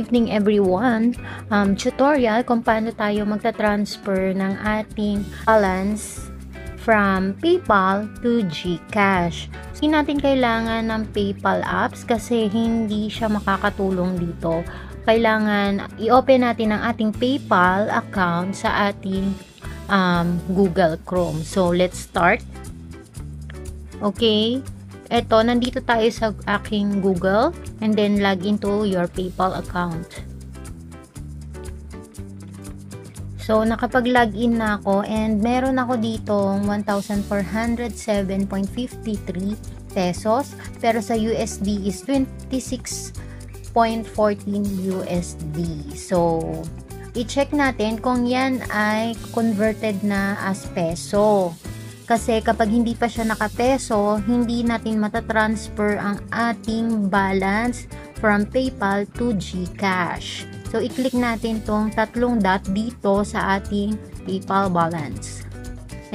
evening everyone. Tutorial kung paano tayo magta-transfer ng ating balance from PayPal to GCash. Hindi natin kailangan ng PayPal apps kasi hindi siya makakatulong dito. Kailangan i-open natin ang ating PayPal account sa ating Google Chrome. So, let's start. Okay. Eto, nandito tayo sa aking Google and then log into your PayPal account. So, nakapag-login na ako and meron ako ditong 1,407.53 pesos pero sa USD is 26.14 USD. So, i-check natin kung yan ay converted na as peso. Kasi kapag hindi pa siya nakapeso, hindi natin matatransfer ang ating balance from PayPal to GCash. So, i-click natin tong tatlong dot dito sa ating PayPal balance.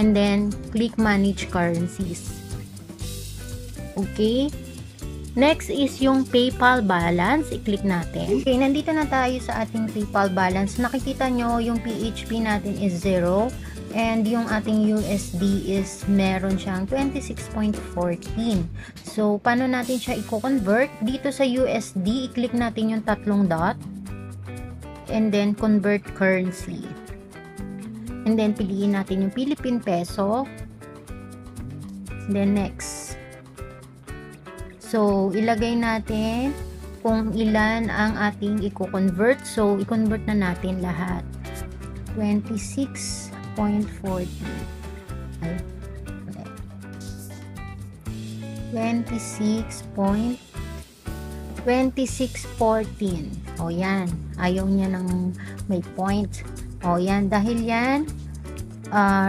And then, click Manage Currencies. Okay. Next is yung PayPal balance. I-click natin. Okay, nandito na tayo sa ating PayPal balance. Nakikita nyo yung PHP natin is 0. And yung ating USD is meron siyang 26.14. So, paano natin siya i-convert? Dito sa USD, i-click natin yung tatlong dot. And then, convert currency. And then, piliin natin yung Philippine Peso. And then, next. So, ilagay natin kung ilan ang ating i-convert. So, i-convert na natin lahat. 26.40. 26.14. O yan, ayaw niya ng may point. O yan, dahil yan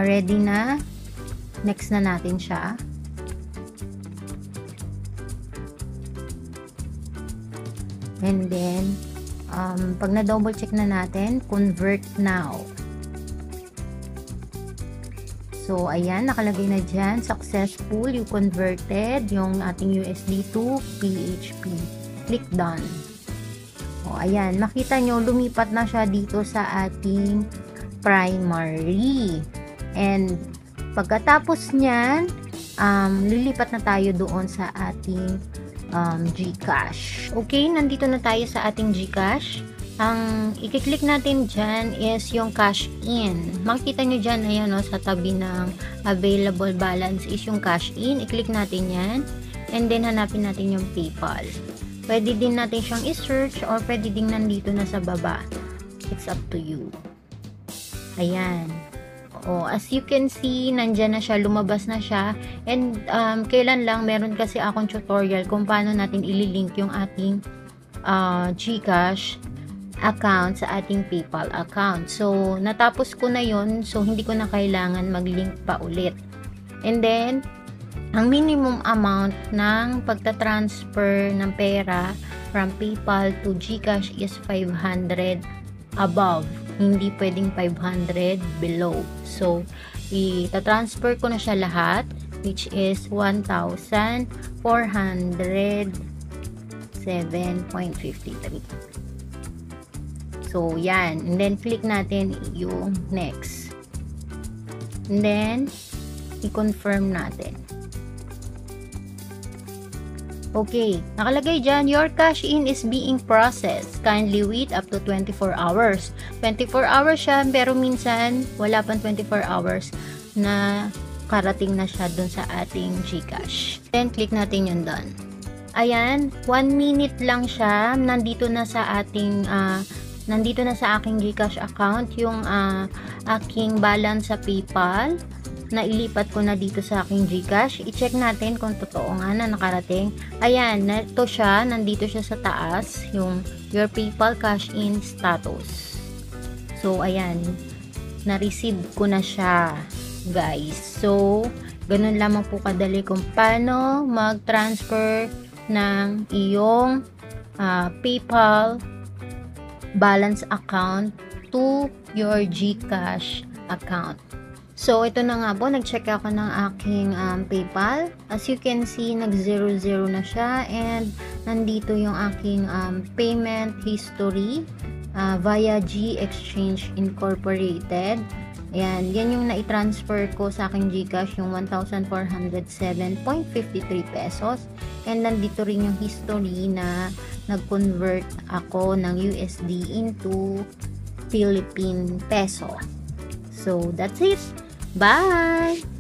ready na. Next na natin siya. And then pag na double check na natin, convert now. So, ayan, nakalagay na dyan, successful, you converted yung ating USD to PHP. Click done. O, ayan, makita nyo, lumipat na siya dito sa ating primary. And, pagkatapos nyan, lilipat na tayo doon sa ating GCash. Okay, nandito na tayo sa ating GCash. Ang i-click natin dyan is yung cash in. Makikita nyo dyan, ayan o, sa tabi ng available balance is yung cash in. I-click natin yan. And then, hanapin natin yung PayPal. Pwede din natin siyang i-search or pwede din nandito na sa baba. It's up to you. Ayan. O, as you can see, nandyan na siya, lumabas na siya. And, kailan lang, meron kasi akong tutorial kung paano natin ililink yung ating GCash account sa ating PayPal account. So, natapos ko na yon. So, hindi ko na kailangan mag-link pa ulit. And then, ang minimum amount ng pagta-transfer ng pera from PayPal to GCash is 500 above. Hindi pwedeng 500 below. So, ita-transfer ko na siya lahat, which is 1,407.53. So, yan. And then, click natin yung next. And then, i-confirm natin. Okay. Nakalagay dyan, your cash in is being processed. Kindly wait up to 24 hours. 24 hours siya, pero minsan, wala pang 24 hours na karating na siya dun sa ating GCash. Then, click natin yung done. Ayan, 1 minute lang siya. Nandito na sa ating nandito na sa aking GCash account yung aking balance sa PayPal na ilipat ko na dito sa aking GCash. I-check natin kung totoo nga na nakarating. Ayan, ito siya, nandito siya sa taas, yung your PayPal cash in status. So, ayan, na-receive ko na siya, guys. So, ganun lamang po kadali kung paano mag-transfer ng iyong PayPal balance account to your GCash account. So, ito na nga po, nag-check ako ng aking PayPal. As you can see, nag-0-0 na siya and nandito yung aking payment history via G Exchange Incorporated. Ayan, yan yung na-transfer ko sa aking GCash, yung 1,407.53 pesos. And nandito rin yung history na nag-convert ako ng USD into Philippine peso. So, that's it. Bye!